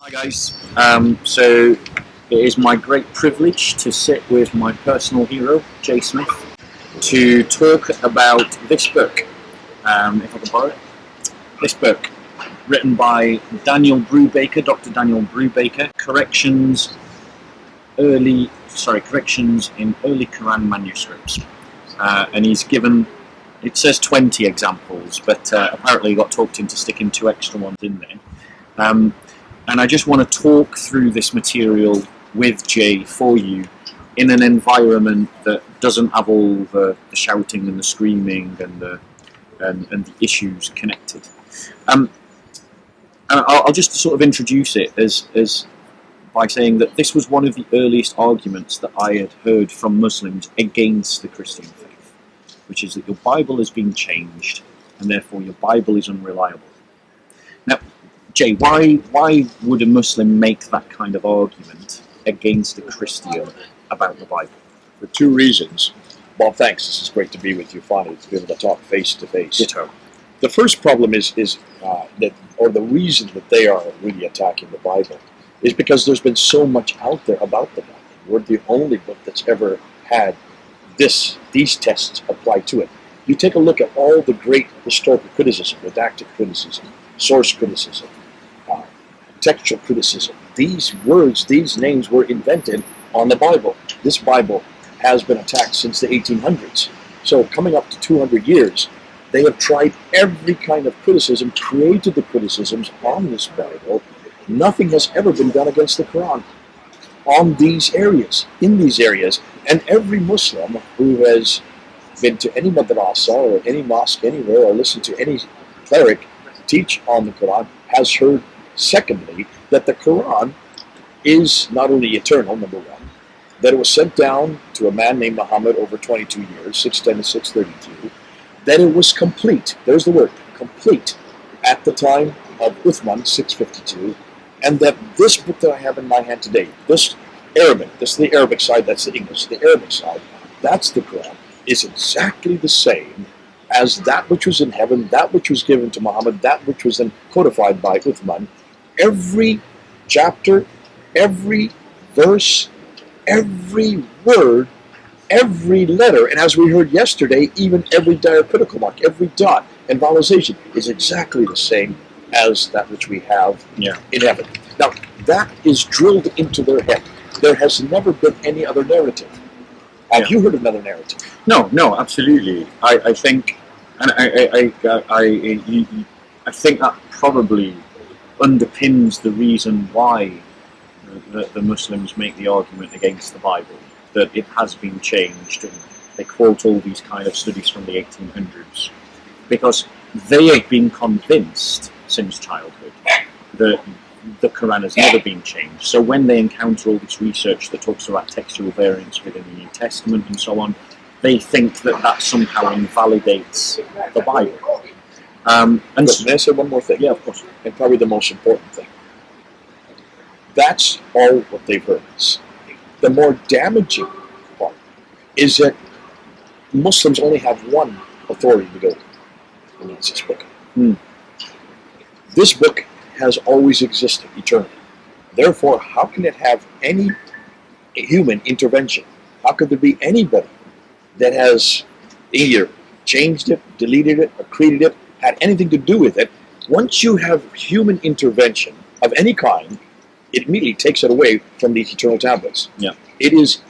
Hi guys, so it is my great privilege to sit with my personal hero, Jay Smith, to talk about this book, if I can borrow it. This book, written by Dr. Daniel Brubaker, Corrections in Early Quran Manuscripts. And he's given, it says 20 examples, but apparently he got talked into sticking 2 extra ones in there. And I just want to talk through this material with Jay for you in an environment that doesn't have all the shouting and the screaming and the issues connected. And I'll just sort of introduce it as by saying that this was one of the earliest arguments that I had heard from Muslims against the Christian faith, which is that your Bible has been changed and therefore your Bible is unreliable. Now, Jay, why would a Muslim make that kind of argument against a Christian about the Bible? For 2 reasons. Bob, thanks. This is great to be with you finally, to be able to talk face to face. Ditto. The first problem is that, or the reason that they are really attacking the Bible, is because there's been so much out there about the Bible. We're the only book that's ever had these tests applied to it. You take a look at all the great historical criticism, redacted criticism, source criticism, textual criticism. These words, these names were invented on the Bible. This Bible has been attacked since the 1800s. So coming up to 200 years, they have tried every kind of criticism, created the criticisms on this Bible. Nothing has ever been done against the Quran on these areas, in these areas. And every Muslim who has been to any madrasa or any mosque anywhere or listened to any cleric teach on the Quran has heard, secondly, that the Quran is not only eternal, number one, that it was sent down to a man named Muhammad over 22 years, 610 to 632, that it was complete, there's the word, complete, at the time of Uthman, 652, and that this book that I have in my hand today, this is the Arabic side, that's the English, the Arabic side, that's the Quran, is exactly the same as that which was in heaven, that which was given to Muhammad, that which was then codified by Uthman. Every chapter, every verse, every word, every letter, and as we heard yesterday, even every diacritical mark, every dot and vowelization is exactly the same as that which we have in heaven. Now, that is drilled into their head. There has never been any other narrative. Have you heard of another narrative? No, absolutely. I think, and I think that probably underpins the reason why the Muslims make the argument against the Bible, that it has been changed, and they quote all these kind of studies from the 1800s, because they have been convinced since childhood that the Quran has never been changed. So when they encounter all this research that talks about textual variants within the New Testament and so on, they think that somehow invalidates the Bible. May I say one more thing? Yeah, of course. And probably the most important thing. That's all what they've heard. The more damaging part is that Muslims only have one authority to go to, and that's this book. This book has always existed eternally. Therefore, how can it have any human intervention? How could there be anybody that has either changed it, deleted it, or created it, had anything to do with it? Once you have human intervention of any kind, it immediately takes it away from these eternal tablets. Yeah. It is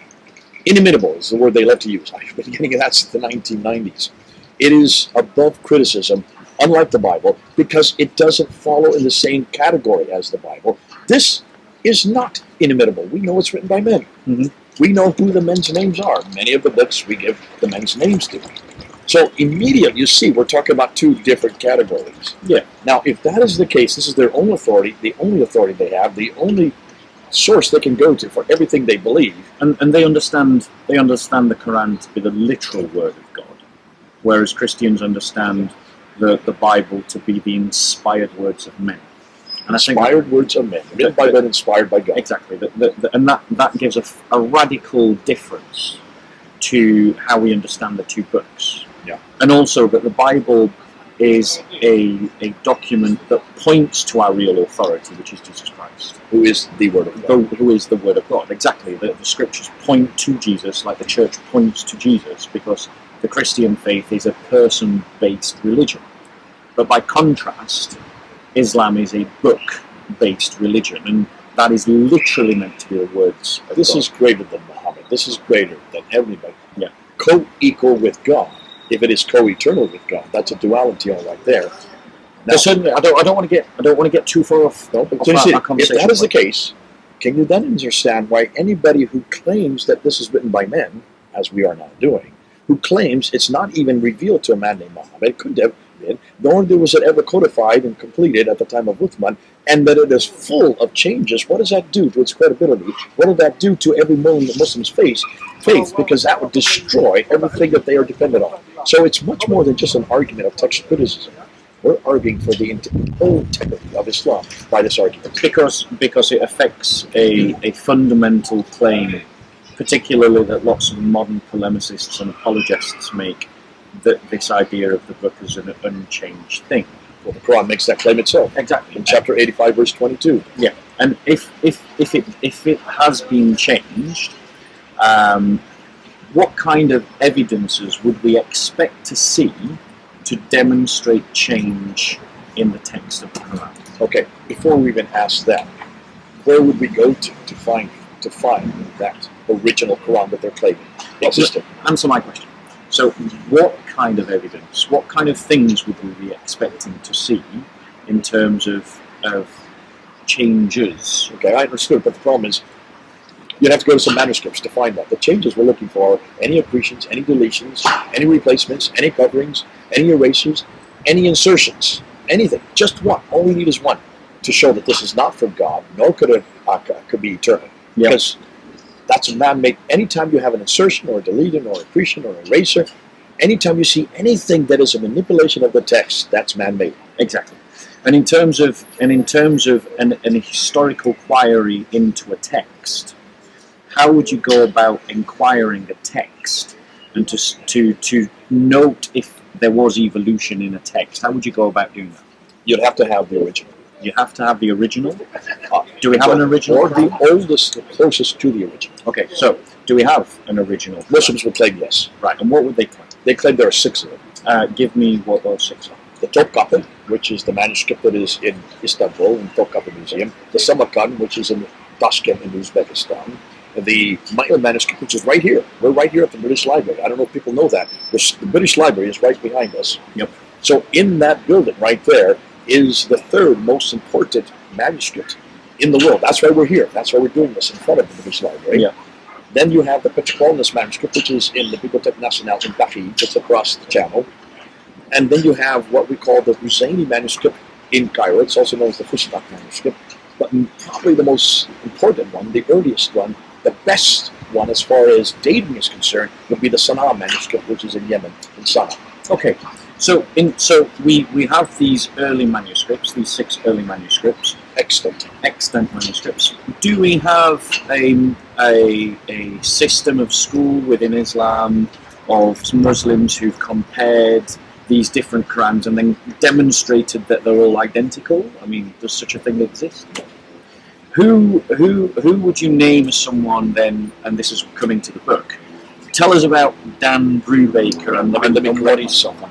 inimitable, is the word they love to use. I've been getting that since the 1990s. It is above criticism, unlike the Bible, because it doesn't follow in the same category as the Bible. This is not inimitable. We know it's written by men. We know who the men's names are. Many of the books we give the men's names to. So immediately, you see, we're talking about 2 different categories. Yeah. Now, if that is the case, this is their own authority, the only authority they have, the only source they can go to for everything they believe. And they understand the Quran to be the literal word of God, whereas Christians understand the Bible to be the inspired words of men. And inspired words of men, written by men, inspired by God. Exactly, and that gives a radical difference to how we understand the 2 books. Yeah. And also that the Bible is a document that points to our real authority, which is Jesus Christ. Who is the Word of God. Who is the Word of God, exactly. The Scriptures point to Jesus like the Church points to Jesus, because the Christian faith is a person-based religion. But by contrast, Islam is a book-based religion, and that is literally meant to be the words of This God. is greater than Muhammad. This is greater than everybody. Yeah. Co-equal with God. If it is co-eternal with God, that's a duality all right there. Now, But certainly, I don't want to get too far off. no, off but so you see, that if conversation. that is the case, can you then understand why anybody who claims that this is written by men, as we are now doing, who claims it's not even revealed to a man named Muhammad, it couldn't have been, nor was it ever codified and completed at the time of Uthman, and that it is full of changes, what does that do to its credibility? What would that do to every Muslim's faith? Because that would destroy everything that they are dependent on. So it's much more than just an argument of text criticism. We're arguing for the whole integrity of Islam by this argument. Because it affects a fundamental claim, particularly that lots of modern polemicists and apologists make, that this idea of the book is an unchanged thing. Well, the Quran makes that claim itself. Exactly. In chapter 85, verse 22. Yeah, and if it has been changed, what kind of evidences would we expect to see to demonstrate change in the text of the Quran? Okay, before we even ask that, where would we go to find that original Quran that they're claiming existed? Answer my question. So, what kind of evidence, what kind of things would we be expecting to see in terms of changes? Okay, I understood, but the problem is you'd have to go to some manuscripts to find that. The changes we're looking for are any accretions, any deletions, any replacements, any coverings, any erasures, any insertions, anything. Just one. All we need is one to show that this is not from God, nor could it could be eternal. Yep. Because that's a man-made. Anytime you have an insertion or a deletion or accretion or eraser, anytime you see anything that is a manipulation of the text, that's man-made. Exactly. And in terms of an historical query into a text, how would you go about inquiring a text and to note if there was evolution in a text? How would you go about doing that? You'd have to have the original. You have to have the original. Do we have an original? Or the oldest, the closest to the original. Okay, so do we have an original? Muslims would claim yes. Right, and what would they claim? They claim there are 6 of them. Give me what those 6 are. The Topkapı, which is the manuscript that is in Istanbul, in Topkapı Museum. The Samarkand, which is in Tashkent in Uzbekistan. The Mail manuscript, which is right here. We're right here at the British Library. I don't know if people know that. The British Library is right behind us. Yep. So in that building right there is the 3rd most important manuscript in the world. That's why we're here. That's why we're doing this in front of the British Library. Yeah. Then you have the Petropolis manuscript, which is in the Bibliothèque Nationale in Paris, just across the channel. And then you have what we call the Husseini manuscript in Cairo. It's also known as the Fustat manuscript. But probably the most important one, the earliest one, the best one as far as dating is concerned, would be the Sana'a manuscript, which is in Yemen, in Sana'a. Okay, so we have these early manuscripts, these 6 early manuscripts, extant manuscripts. Do we have a system of school within Islam of Muslims who've compared these different Qurans and then demonstrated that they're all identical? I mean, does such a thing exist? Who would you name as someone then? And this is coming to the book. Tell us about Dan Brubaker and what he's someone.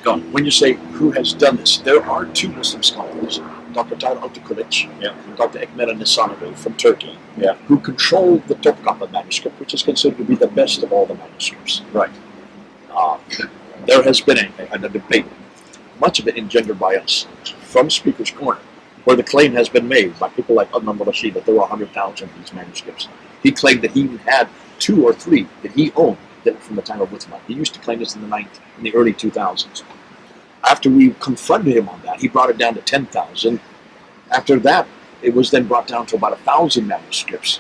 Gone. When you say who has done this, there are 2 Muslim scholars, Dr. Tayyar Altıkılıç and Dr. Ekmel Nisanoğlu from Turkey, who control the Topkapı manuscript, which is considered to be the best of all the manuscripts. Right. There has been a debate, much of it engendered by us, from Speaker's Corner, where the claim has been made by people like Adnan Rashid that there were 100,000 of these manuscripts. He claimed that he had 2 or 3 that he owned that were from the time of Uthman. He used to claim this in the early 2000s. After we confronted him on that, he brought it down to 10,000. After that, it was then brought down to about 1,000 manuscripts.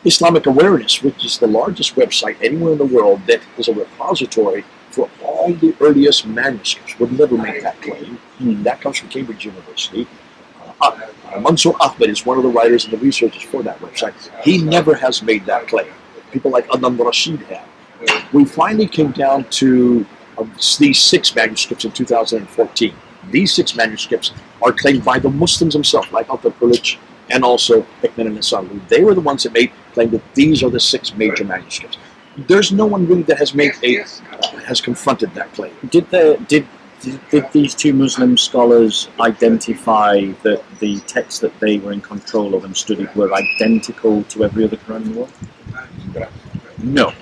Islamic Awareness, which is the largest website anywhere in the world that is a repository for all the earliest manuscripts, would never make that claim. That comes from Cambridge University. Mansour Ahmed is one of the writers and the researchers for that website. He never has made that claim. People like Adnan Rashid have. We finally came down to of these 6 manuscripts in 2014. These 6 manuscripts are claimed by the Muslims themselves, like Al-Quranic and also Hikmet and Hassan. They were the ones that claimed that these are the 6 major manuscripts. There's no one really that has confronted that claim. Did these 2 Muslim scholars identify that the texts that they were in control of and studied were identical to every other Quran in the world? No.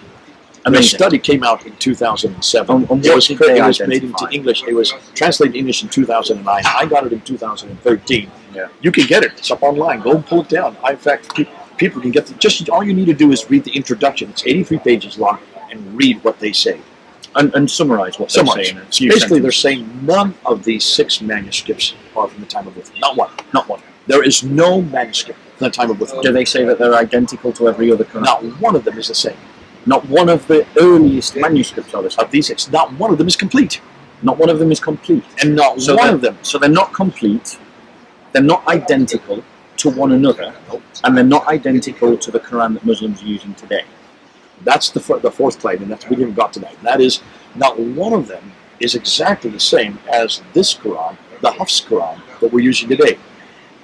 And the study came out in 2007. It was made into English. It was translated in English in 2009. I got it in 2013. Yeah. You can get it. It's up online. Go and pull it down. In fact, people can get just all you need to do is read the introduction. It's 83 pages long, and read what they say. And summarize what they're saying. Basically, they're saying none of these 6 manuscripts are from the time of Uthman. Not one. Not one. There is no manuscript from the time of Uthman. Do they say that they're identical to every other Quran? Not one of them is the same. Not one of the earliest manuscripts are the same. Of these 6, not one of them is complete. Not one of them is complete. And not one of them. So they're not complete, they're not identical to one another, and they're not identical to the Quran that Muslims are using today. That's the 4th claim, and that's we haven't got tonight. And that is, not one of them is exactly the same as this Quran, the Hafs Quran that we're using today.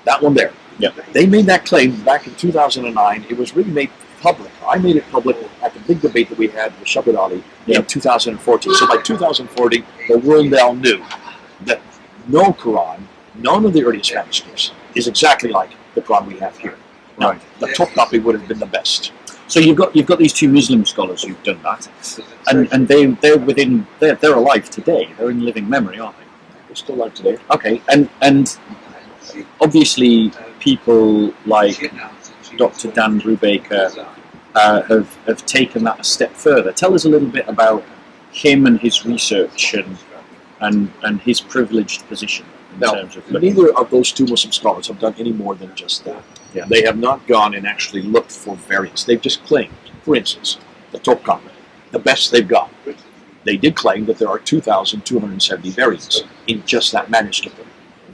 That one there. Yeah. They made that claim back in 2009. It was really made public. I made it public at the big debate that we had with Shabbat Ali in 2014. So by 2014, the world now knew that no Quran, none of the earliest manuscripts, is exactly like the Quran we have here. Now, the top copy would have been the best. So you've got these 2 Muslim scholars who've done that, and they're alive today. They're in living memory, aren't they? They're still alive today. Okay, and obviously people like Dr. Dan Brubaker have taken that a step further. Tell us a little bit about him and his research and his privileged position in terms of looking. Neither of those 2 Muslim scholars have done any more than just that. Yeah. They have not gone and actually looked for variants. They've just claimed, for instance, the top copy, the best they've got. They did claim that there are 2,270 variants in just that manuscript.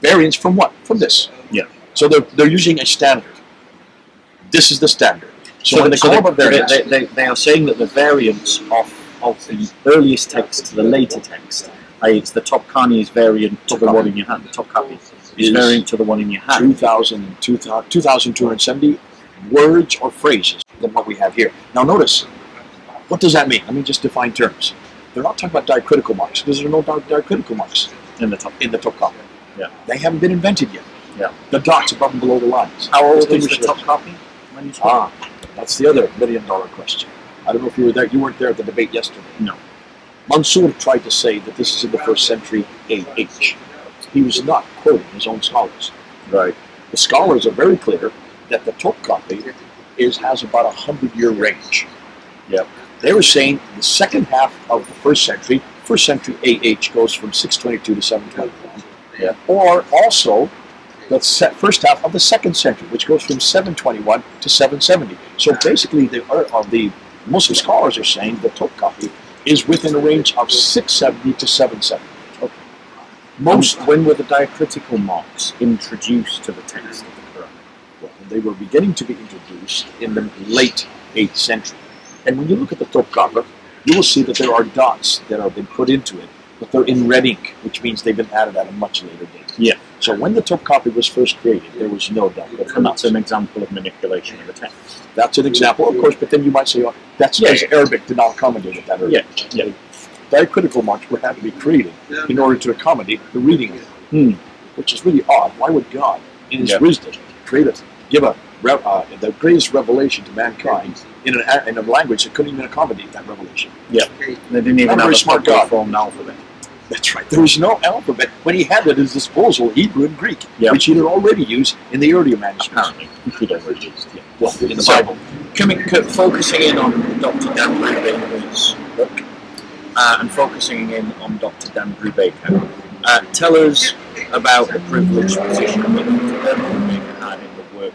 Variants from what? From this. Yeah. So they're using a standard. This is the standard. So when they call about variants, they are saying that the variants of the earliest text to the later text, i.e. it's the top Khani is variant to the one in your hand, the top copy is variant to the one in your hand. 2,270 words or phrases than what we have here. Now notice, what does that mean? Let me just define terms. They're not talking about diacritical marks because there are no diacritical marks in the top copy. Yeah. They haven't been invented yet. Yeah. The dots above and below the lines. How old is the top copy? That's the other $1 million question. I don't know if you were there. You weren't there at the debate yesterday. No. Mansour tried to say that this is in the 1st century AH. He was not quoting his own scholars. Right. The scholars are very clear that the top copy has about 100-year range. Yep. They were saying the second half of the 1st century AH goes from 622 to 721. Yeah. Or also the first half of the 2nd century, which goes from 721 to 770. So basically, the Muslim scholars are saying the top copy is within a range of 670 to 770. When were the diacritical marks introduced to the text of the Quran? Well, they were beginning to be introduced in the late 8th century. And when you look at the top copy, you will see that there are dots that have been put into it, but they're in red ink, which means they've been added at a much later date. Yeah. So when the top copy was first created, there was no dot. And that's an example of manipulation of the text. That's an example, of course, but then you might say, oh, that's because Arabic did not accommodate it that early. Yeah. Diacritical marks would have to be created in order to accommodate the reading of it, which is really odd. Why would God, in His wisdom, give the greatest revelation to mankind in a language that couldn't even accommodate that revelation? Yeah, they didn't even have a smart formed alphabet. That's right. There was no alphabet when he had at his disposal Hebrew and Greek, which he had already used in the earlier manuscripts. Apparently, he had already used. Yeah. Well, in the Bible. Focusing in on Dr. Dan Brubaker's book. And focusing in on Dr. Dan Brubaker, tell us about the privileged position that Dr. Dan Brubaker had in the work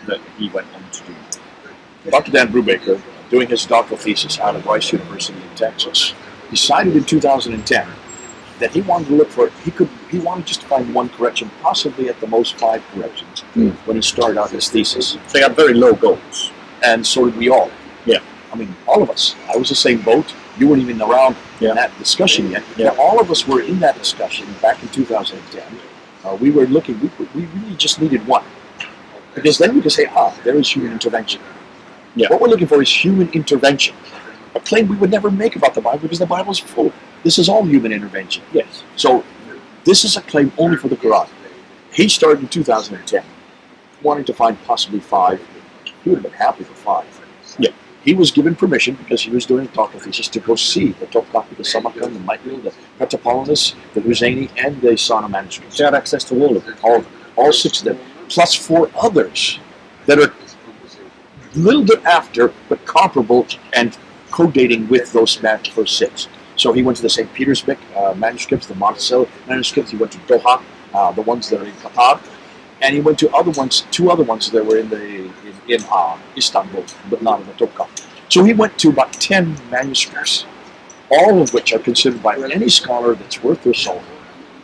that he went on to do. Dr. Dan Brubaker, doing his doctoral thesis out of Rice University in Texas, decided in 2010 that he wanted to look for he wanted just to find one correction, possibly at the most 5 corrections, when he started out his thesis. So he had very low goals. And so did we all. Yeah. I mean, all of us. I was the same boat. You weren't even around Yeah. in that discussion yet. Yeah. Now, all of us were in that discussion back in 2010. We were looking, we really just needed one. Because then we could say, there is human intervention. Yeah. What we're looking for is human intervention. A claim we would never make about the Bible because the Bible is full. This is all human intervention. Yes. So this is a claim only for the Quran. He started in 2010, wanting to find possibly 5. He would have been happy for 5. Yeah. He was given permission because he was doing a doctoral thesis to go see the top copy, the Samarkand, the Michael, the Petapolis, the Husseini, and the Sana manuscripts. He had access to all of them. All 6 of them, plus 4 others that are a little bit after, but comparable and co-dating with those first 6. So he went to the St. Petersburg manuscripts, the Marcel manuscripts. He went to Doha, the ones that are in Qatar, and he went to 2 other ones that were in Istanbul, but not in the Topkapı. So he went to about 10 manuscripts, all of which are considered by any scholar that's worth their salt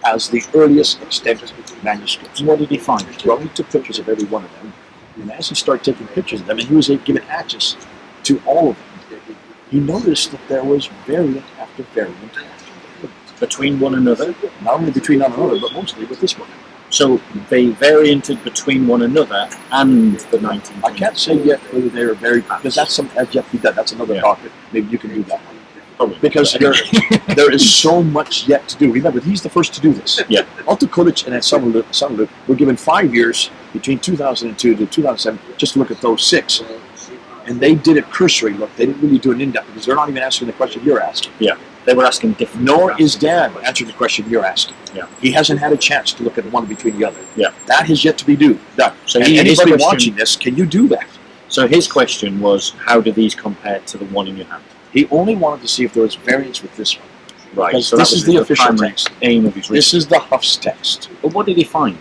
as the earliest extant manuscripts. What did he find? Well, he took pictures of every one of them, and as he started taking pictures of them, and he was given access to all of them, he noticed that there was variant after variant after variant. Between one another? Not only between one another, but mostly with this one. So they varianted between one another and the 19th. I can't say yet whether they're very, because that's yet to be done. That's another topic. Maybe you can do that one. Probably. Because there is so much yet to do. Remember, he's the first to do this. Yeah. Alta College and at Sunderland were given 5 years between 2002 to 2007 just to look at those 6. And they did a cursory look. They didn't really do an in-depth because they're not even asking the question you're asking. Yeah. They were asking different. Nor is Dan answering the question you're asking. Yeah. He hasn't had a chance to look at one between the other. Yeah. That has yet to be done. So and his anybody question- watching this, can you do that? So his question was, how do these compare to the one in your hand? He only wanted to see if there was variance with this one. Right. Because So this that is was the official primary text. aim of his research. This is the Huff's text. But what did he find?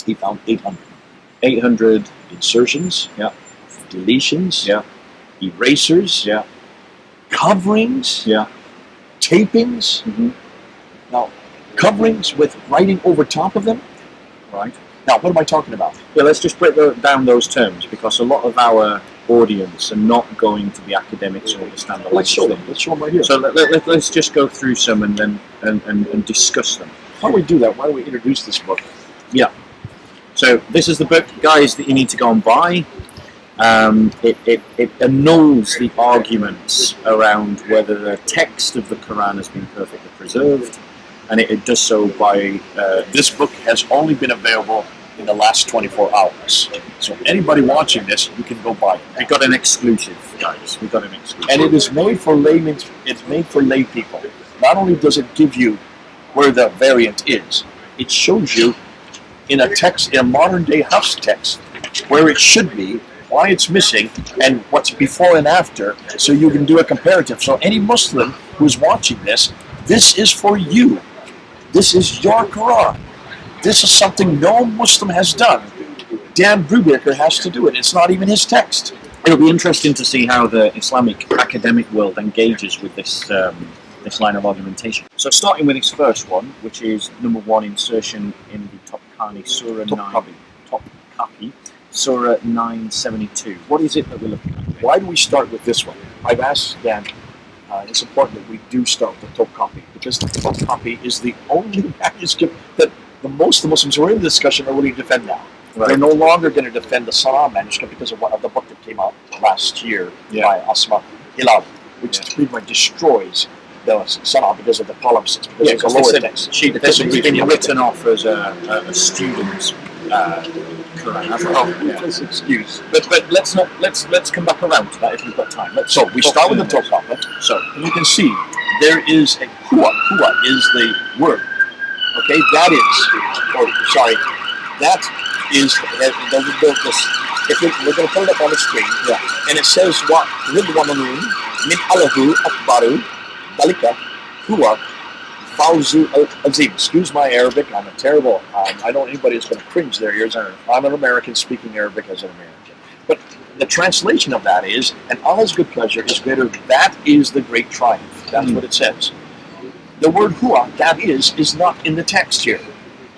He found 800 800. insertions, Yeah. deletions, Yeah. erasers, Yeah. coverings, Yeah. tapings. Mm-hmm. Now, coverings with writing over top of them. Right. Now, what am I talking about? Yeah, let's just break down those terms because a lot of our audience are not going to be academics or understand the Let's show them. language. Let's show them right here. So let's just go through some and then and discuss them. How do we do that? Why don't we introduce this book? So this is the book, guys, that you need to go and buy. It annuls the arguments around whether the text of the Quran has been perfectly preserved, and it does so by This book has only been available in the last 24 hours. So anybody watching this, you can go buy it. we got an exclusive, guys. We got an exclusive. And it is made for laymen. It's made for lay people. Not only does it give you where the variant is, it shows you in a text, in a modern day Huff's text, where it should be, why it's missing, and what's before and after, so you can do a comparative. So any Muslim who's watching this is for you. This is your Quran. This is something no Muslim has done. Dan Brubaker has to do it. It's not even his text. It'll be interesting to see how the Islamic academic world engages with this this line of argumentation. So starting with this first one, which is number 1 insertion in the Topkani Surah 9. Topkapi, Surah 972. What is it that we're looking at? Why do we start with this one? I've asked Dan, it's important that we do start with the Topkapi, because the Topkapi is the only manuscript that most of the Muslims who are in the discussion are willing to defend now. Right. They're no longer going to defend the Salah manuscript because of the book that came out last year by Asma Hilal, which pretty much destroys the Salah because of the palimpsests, because it's a lower text. It's been written off as a student's Quran. That's an excuse. But let's come back around to that if we've got time. So we start with the Topkapi. So you can see there is a huwa. Huwa is the word. Okay, that is if we're going to put it up on the screen, and it says what Ridwanun min Allahu Akbaru Dalika Huwa Fawzu Azim. Excuse my Arabic, I'm a terrible, I know anybody is going to cringe their ears. I'm an American speaking Arabic as an American. But the translation of that is, and Allah's good pleasure is greater, that is the great triumph. That's what it says. The word huwa, that is not in the text here.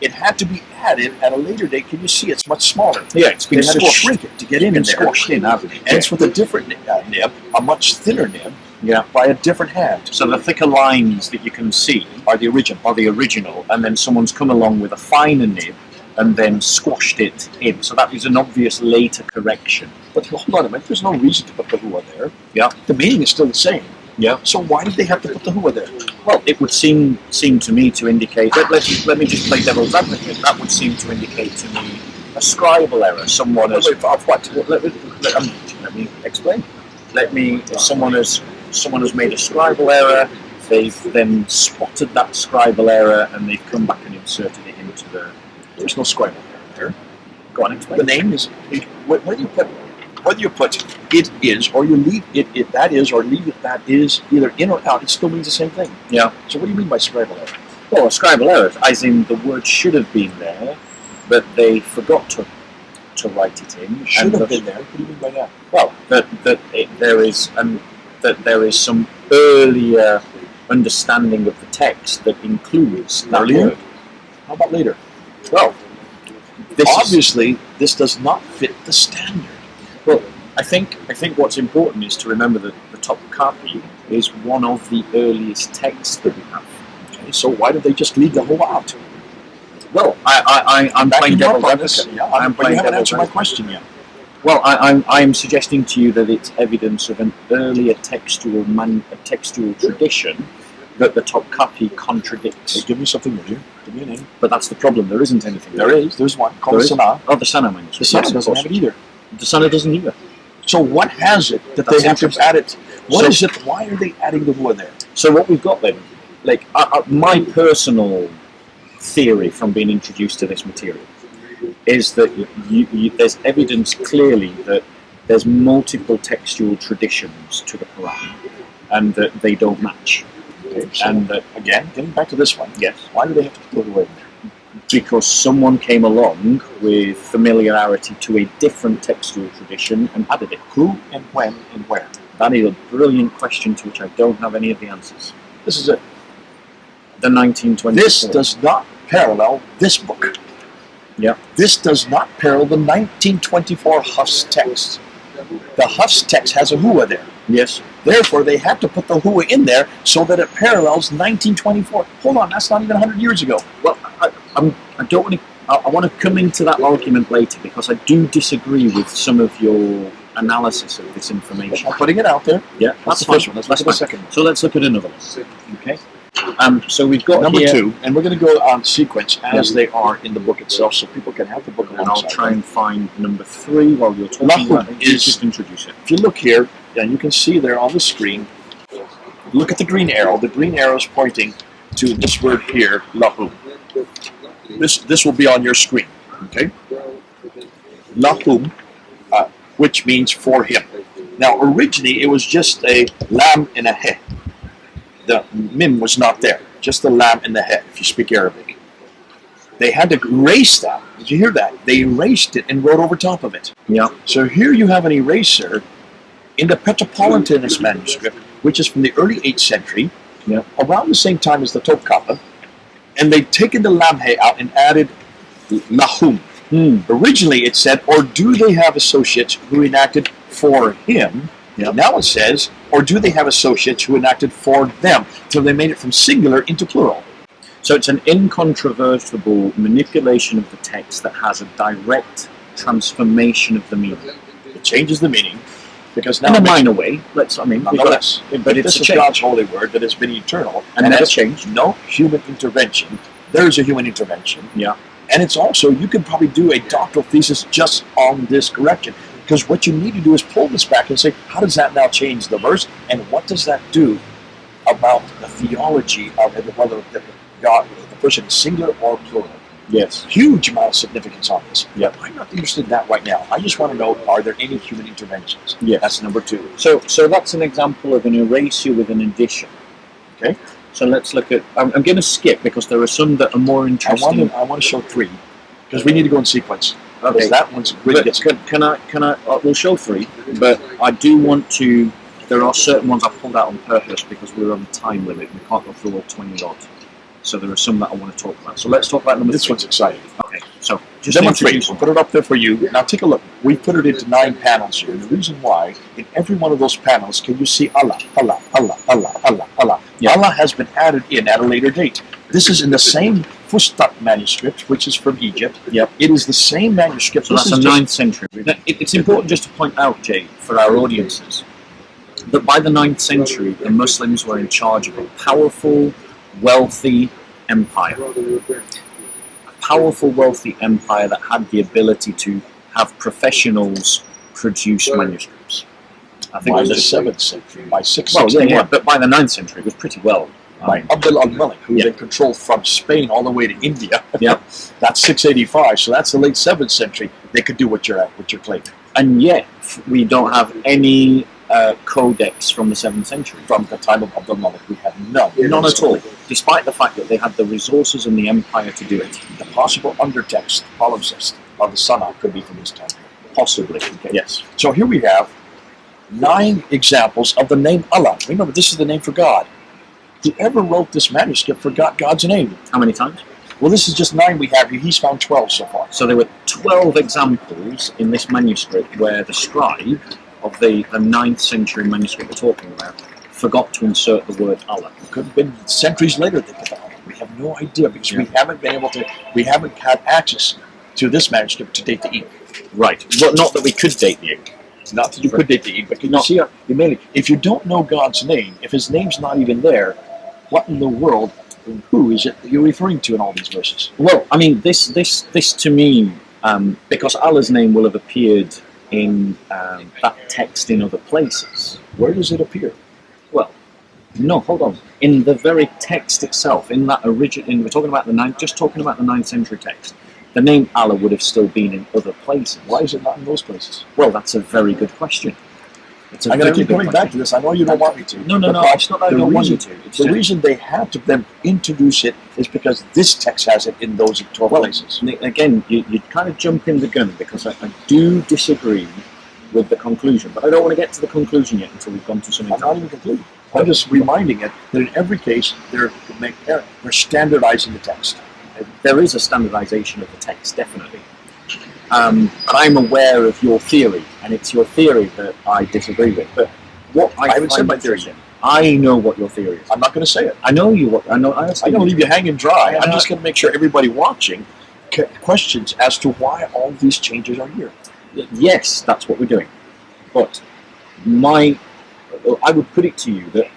It had to be added at a later date. Can you see it's much smaller? Yeah, it's been they had to squashed. shrink it to get in there. Squashed in, hasn't it? And it's with a different nib, a much thinner nib, Yeah. by a different hand. So the thicker lines that you can see Are the original. are the original, and then someone's come along with a finer nib and then squashed it in. So that is an obvious later correction. But hold on a minute, there's no reason to put the hua there. Yeah. The meaning is still the same. Yeah. So why did they have to put the hua there? Well, it would seem to me to indicate. Let me just play devil's advocate. That would seem to indicate to me a scribal error. Someone has. Of what? Let me explain. Someone has made a scribal error. They've then spotted that scribal error and they've come back and inserted it into the. There's no scribal error there. Go on, explain. The name is whether you put it is or you leave it that is or leave it that is, either in or out, it still means the same thing. Yeah. So what do you mean by scribal error? Well, a scribal error, as in the word should have been there, but they forgot to write it in. Should have been there. What do you mean by that? Well, there is some earlier understanding of the text that includes that Earlier? word. How about later? Well, Obviously, this does not fit the standard. Well, I think what's important is to remember that the top copy is one of the earliest texts that we have. Okay, so why did they just leave the whole out? Well, I'm playing devil's advocate. Yeah, but you haven't answered my question yet. Well, I'm suggesting to you that it's evidence of an earlier textual tradition that the top copy contradicts. So give me something new. Give me a name. But that's the problem. There isn't anything. There is. There's one called There the is? Sana. Oh, the Sana manuscript. The Sana Yes, of doesn't course. have it either. The Sana doesn't either. So what has it that That's they have to interesting. add it? What So- is it? Why are they adding the hua there? So what we've got then, like my personal theory from being introduced to this material is that there's evidence clearly that there's multiple textual traditions to the Quran, and that they don't match. Okay, so And that again, getting back to this one, yes, why do they have to put the hua in there? because someone came along with familiarity to a different textual tradition and added it. Who and when and where? That is a brilliant question to which I don't have any of the answers. This is it. The 1924. This does not parallel this book. Yeah. This does not parallel the 1924 Huff's text. The Huff's text has a hua there. Yes. Therefore, they had to put the hua in there so that it parallels 1924. Hold on, that's not even 100 years ago. Well, I don't want to. I want to come into that argument later because I do disagree with some of your analysis of this information. I'm putting it out there. Yeah, That's the fine. first one. Let's look That's at the fine. second one. So let's look at another one. Okay. So we've got Number here, 2, and we're going to go on sequence as Yeah. they are in the book itself, so people can have the book and I'll alongside. try and find number 3 while you're talking Lahum about it. is- Just introduce it. If you look here, and you can see there on the screen, look at the green arrow. The green arrow is pointing to this word here, lahum. This will be on your screen, okay? Lahum, which means for him. Now, originally, it was just a lam and a he. The mim was not there, just the lam and the he, if you speak Arabic. They had to erase that. Did you hear that? They erased it and wrote over top of it. Yeah. So here you have an eraser in the Petropolitanus manuscript, which is from the early 8th century, Yeah. around the same time as the Topkapi, and they've taken the lamhe out and added lahum. Originally it said, or do they have associates who enacted for him? Yeah. Now it says, or do they have associates who enacted for them? So they made it from singular into plural. So it's an incontrovertible manipulation of the text that has a direct transformation of the meaning. It changes the meaning, because now In a it makes- minor way. nonetheless, but if it's this a is change. God's holy word that has been eternal And never has changed. no human intervention. There's a human intervention. Yeah. And it's also, you could probably do a doctoral thesis just on this correction. Because what you need to do is pull this back and say, how does that now change the verse? And what does that do about the theology of whether God, the person is singular or plural? Yes. Huge amount of significance on this. Yep. I'm not interested in that right now. I just want to know, are there any human interventions? Yes. That's number 2. So that's an example of an erasure with an addition. Okay. So let's look at. I'm going to skip because there are some that are more interesting. I want to show 3, because we need to go in sequence. Okay. Because that one's really gets Can I? We'll show 3, but I do want to. There are certain ones I pulled out on purpose because we're on a time limit. We can't go through all 20 odd. So there are some that I want to talk about. So let's talk about number This 3. one's exciting. Okay. So just demonstrate. introduce We'll put it up there for you. Now take a look. We put it into 9 panels here. And the reason why, in every one of those panels, can you see Allah, Allah, Allah, Allah, Allah, Allah. Yeah. Allah has been added in at a later date. This is in the same Fustat manuscript, which is from Egypt. Yep. It is the same manuscript. So that's a 9th century. Now, it's important just to point out, Jay, for our audiences, that by the 9th century, the Muslims were in charge of a powerful, wealthy empire. A powerful, wealthy empire that had the ability to have professionals produce manuscripts. I think by it the was 7th century, by well, 661. yeah, but by the 9th century, it was pretty well. By Abdul al-Malik, who Yeah. then controlled from Spain all the way to India. Yeah. That's 685, so that's the late 7th century. They could do what you're claiming. And yet, we don't have any codex from the 7th century. From the time of Abdul Malik, we have none. None at all, despite the fact that they had the resources and the empire to do it. The possible undertext, palimpsest of the Sunnah could be from this time. Possibly, Okay. yes. So here we have 9 examples of the name Allah. Remember, this is the name for God. Whoever wrote this manuscript forgot God's name. How many times? Well, this is just 9 we have here. He's found 12 so far. So there were 12 examples in this manuscript where the scribe of the 9th century manuscript we're talking about forgot to insert the word Allah. It could have been centuries later they put that on. We have no idea because Yeah. we haven't had access to this manuscript to date the ink. Right, but not that we could date the ink. Not that you could date the ink, but can you Not- see, if you don't know God's name, if his name's not even there, what in the world, who is it that you're referring to in all these verses? Well, I mean, this to me, because Allah's name will have appeared in that text in other places. Where does it appear? Well, no, hold on. In the very text itself, in that original, we're talking about just talking about the 9th century text. The name Allah would have still been in other places. Why is it not in those places? Well, that's a very good question. It's a I'm going to very keep good coming back to this. I know you don't want me to. No, But it's not that I don't want you to. It's The just- reason they had to then introduce it is because this text has it in those 12 places. Again, you kind of jump in the gun because I do disagree with the conclusion, but I don't want to get to the conclusion yet until we've gone to some I'm not examples. even concluding. I'm just reminding it that in every case they're standardizing the text. There is a standardization of the text, definitely. But I'm aware of your theory, and it's your theory that I disagree with. But what I haven't said find my theory interesting- I know what your theory is. I'm not going to say it. I know you. I know. I I'm going to leave you hanging dry. I'm just going to make sure everybody watching questions as to why all these changes are here. Yes, that's what we're doing. But I would put it to you that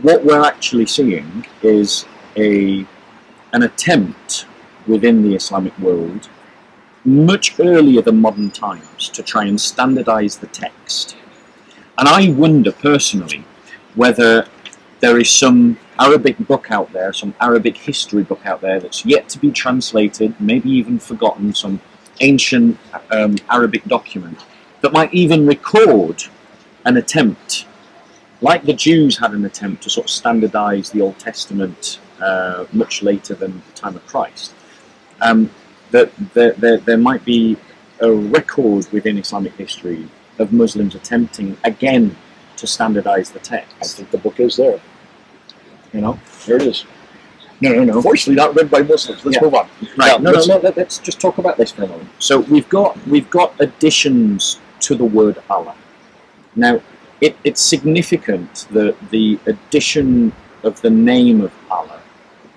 what we're actually seeing is an attempt within the Islamic world, much earlier than modern times, to try and standardize the text. And I wonder personally whether there is some Arabic book out there, some Arabic history book out there that's yet to be translated, maybe even forgotten, some ancient Arabic document that might even record an attempt, like the Jews had an attempt to sort of standardize the Old Testament much later than the time of Christ. That there might be a record within Islamic history of Muslims attempting again to standardize the text. I think the book is there. You know, There it is. no. Unfortunately, not read by Muslims. Let's Yeah. move on. Right. Now, Let's just talk about this for a moment. So we've got additions to the word Allah. Now, it's significant that the addition of the name of Allah,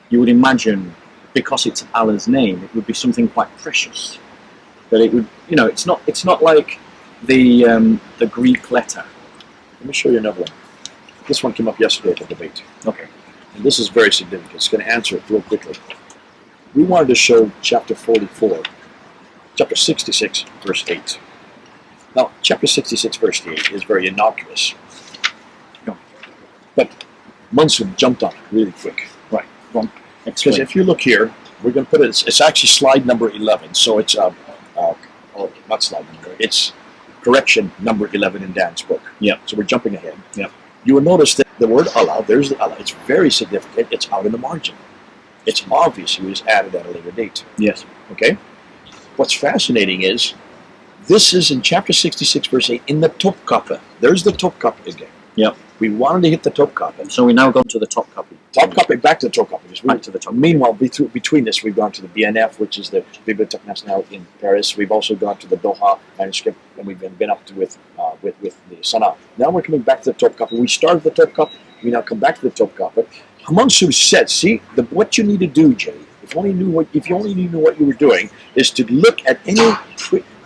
you would imagine, because it's Allah's name, it would be something quite precious. That it would, it's not like the Greek letter. Let me show you another one. This one came up yesterday at the debate. Okay. And this is very significant. It's going to answer it real quickly. We wanted to show chapter 44, chapter 66, verse 8. Now, chapter 66, verse 8 is very innocuous. But Munson jumped on it really quick. Right. Well, Because if you look here, we're going to put it, it's actually slide number 11. So it's, not slide number, it's correction number 11 in Dan's book. Yeah. So we're jumping ahead. Yeah. You will notice that the word Allah, there's the Allah, it's very significant. It's out in the margin. It's obvious it was added at a later date. Yes. Okay? What's fascinating is, this is in chapter 66, verse 8, in the Topkapi. There's the Topkapi again. Yep. We wanted to hit the top copy. So we now gone to the top copy. Top copy, back to the top copy. Back to the top. Meanwhile, between this, we've gone to the BNF, which is the Bibliothèque Nationale in Paris. We've also gone to the Doha manuscript, and we've been up to with the Sana'a. Now we're coming back to the top copy. We started the top copy. We now come back to the top copy. Himanshu said, "See, what you need to do, Jay, if you only knew what you were doing, is to look at any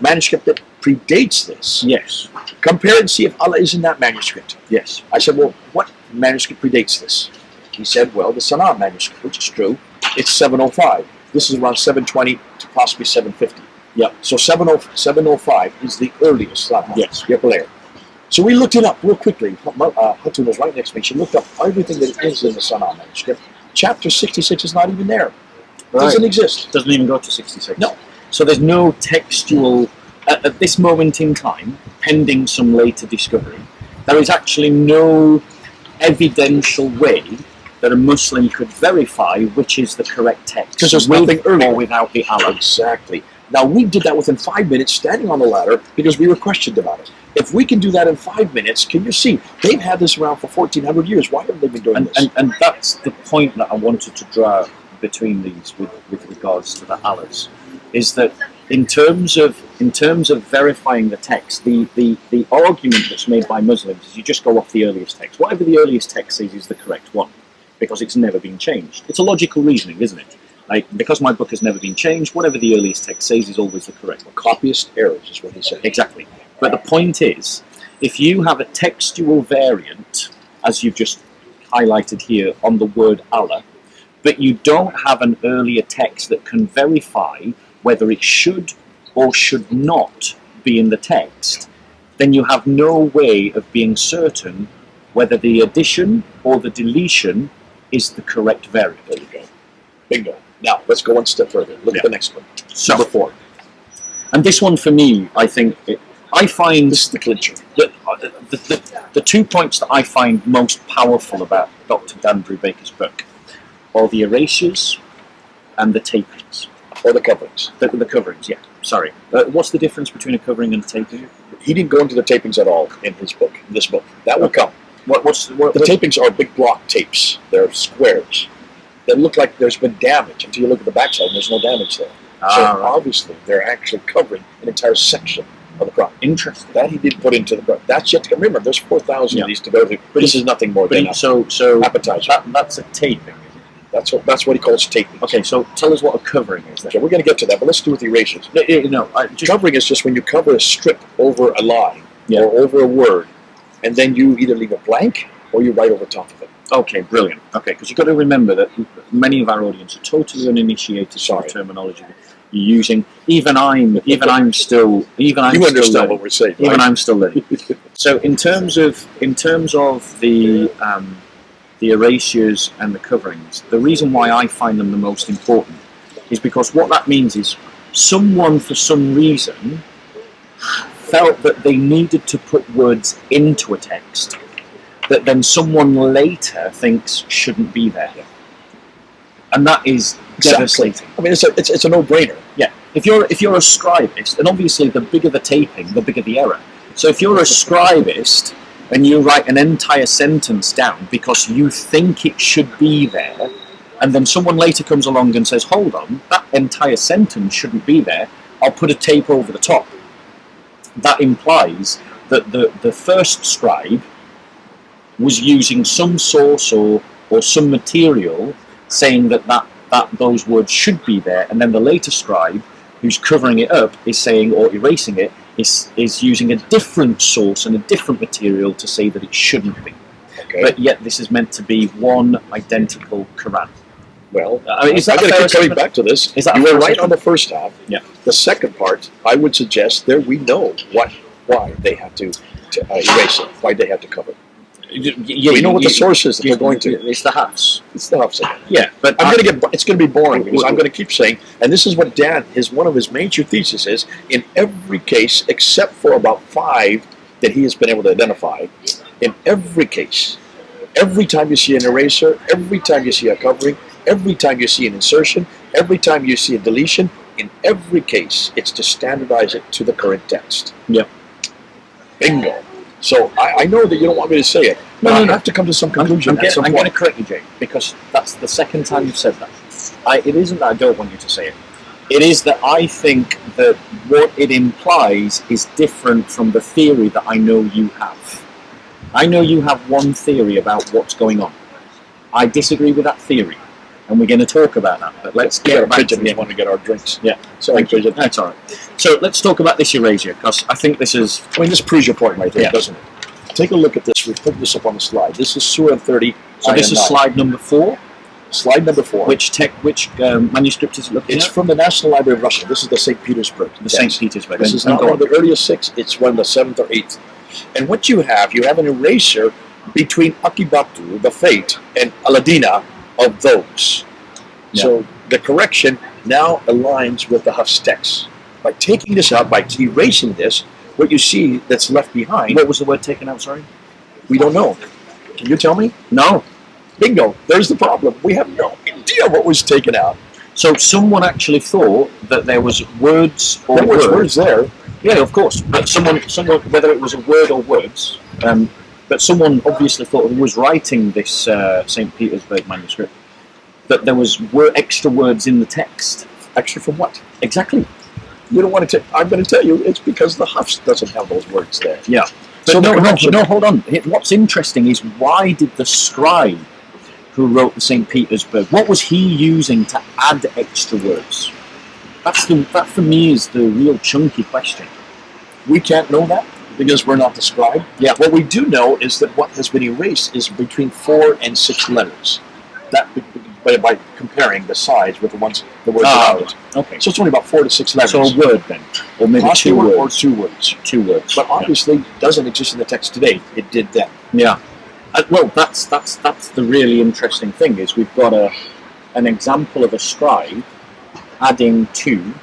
manuscript that predates this. Yes. Compare and see if Allah is in that manuscript." Yes. I said, "Well, what manuscript predates this?" He said, "Well, the Sana'a manuscript, which is true. It's 705. This is around 720 to possibly 750. Yeah. So 705 is the earliest Sana'a. Yes. Later. So we looked it up real quickly. Hatun was right next to me. She looked up everything that is in the Sana'a manuscript. Chapter 66 is not even there. It doesn't exist. Doesn't even go to 66. No. So there's no textual, at this moment in time, pending some later discovery, there is actually no evidential way that a Muslim could verify which is the correct text. Because there's with nothing earlier. or without the Allah. Exactly. Now, we did that within 5 minutes, standing on the ladder, because we were questioned about it. If we can do that in 5 minutes, can you see? They've had this around for 1,400 years. Why haven't they been doing this? And that's the point that I wanted to draw between these with regards to the Allahs, is that in terms of verifying the text, the argument that's made by Muslims is you just go off the earliest text. Whatever the earliest text says is the correct one, because it's never been changed. It's a logical reasoning, isn't it? Like, because my book has never been changed, whatever the earliest text says is always the correct one. Copyist errors is what he said. Exactly. But the point is, if you have a textual variant, as you've just highlighted here on the word Allah, but you don't have an earlier text that can verify whether it should or should not be in the text, then you have no way of being certain whether the addition or the deletion is the correct variant. There you go. Bingo. Now, let's go one step further. Look at the next one. So, Number 4. And this one for me, I think, I find This is the clincher. that the 2 points that I find most powerful about Dr. Dandrew Baker's book are the erasures and the tapings. Or the coverings. The coverings, yeah. Sorry. What's the difference between a covering and a taping? He didn't go into the tapings at all in his book, in this book. That will come. The tapings are big block tapes. They're squares. They look like there's been damage until you look at the backside and there's no damage there. So right. obviously they're actually covering an entire section of the Quran. Interesting. That he did put into the book. That's yet to come. Remember, there's 4,000 of these to go through. But this is nothing more than so appetizer. that's a taping. That's what he calls taping. Okay, so tell us what a covering is then. Okay, we're going to get to that, but let's do with the erasures. Covering is just when you cover a strip over a line or over a word, and then you either leave it blank or you write over top of it. Okay, brilliant. Okay, because you've got to remember that many of our audience are totally uninitiated to the terminology you're using. Even I'm still you understand learning. what we're saying. Even right? I'm still learning. So in terms of the erasures and the coverings, the reason why I find them the most important is because what that means is someone for some reason felt that they needed to put words into a text that then someone later thinks shouldn't be there. And that is devastating. I mean, it's a no-brainer. Yeah. If you're a scribist, and obviously the bigger the taping, the bigger the error. So if you're a scribist and you write an entire sentence down because you think it should be there, and then someone later comes along and says, hold on, that entire sentence shouldn't be there, I'll put a tape over the top. That implies that the first scribe was using some source or some material saying that those words should be there, and then the later scribe who's covering it up is saying, or erasing it, is using a different source and a different material to say that it shouldn't be. Okay. But yet this is meant to be one identical Quran. Well, is that I'm going to keep coming back to this. Is that you were right on the first half. Yeah. The second part, I would suggest there we know why they have to erase it, why they have to cover it. We know what the source is that they're going to. It's the Hafs. It's the Hafs again. Yeah, but it's going to be boring because I'm going to keep saying, and this is what Dan, one of his major theses is, in every case except for about 5 that he has been able to identify, in every case, every time you see an eraser, every time you see a covering, every time you see an insertion, every time you see a deletion, in every case, it's to standardize it to the current text. Yeah. Bingo. So I know that you don't want me to say it, No, I have to come to some conclusion. I'm going to correct you, Jake, because that's the second time you've said that. It isn't that I don't want you to say it. It is that I think that what it implies is different from the theory that I know you have. I know you have one theory about what's going on. I disagree with that theory, and we're going to talk about that. But let's get back to this. Want to get our drinks? Yeah, sorry, Pigeon. That's all right. So let's talk about this erasure, because I think this is. I mean, this proves your point right there, doesn't it? Take a look at this. We put this up on the slide. This is Surah 30. So this is slide number 4. Slide number 4. Which manuscript is it looking at? It's from the National Library of Russia. This is the St. Petersburg. The St. Petersburg. This is not one of the earliest 6. It's one of the 7th or 8th. And what you have an erasure between Akibatu, the fate, and Aladina of those. Yeah. So the correction now aligns with the Hafs text. By taking this out, by erasing this, what you see that's left behind... What was the word taken out, sorry? We don't know. Can you tell me? No. Bingo. There's the problem. We have no idea what was taken out. So someone actually thought that there was words or there was words there. Yeah, of course. But someone, whether it was a word or words, but someone obviously thought who was writing this St. Petersburg manuscript that there was extra words in the text. Extra from what? Exactly. You don't want to. I'm going to tell you. It's because the Hafs doesn't have those words there. Yeah. But no, hold on. What's interesting is why did the scribe who wrote the St. Petersburg, what was he using to add extra words? That for me is the real chunky question. We can't know that because we're not the scribe. Yeah. What we do know is that what has been erased is between 4 and 6 letters. That by comparing the size with the words around it. Okay. So it's only about 4 to 6 letters. So a word then, or maybe two words. Or 2 words. 2 words. But obviously doesn't exist in the text today. It did then. Yeah. Well, that's the really interesting thing is we've got an example of a scribe adding 2.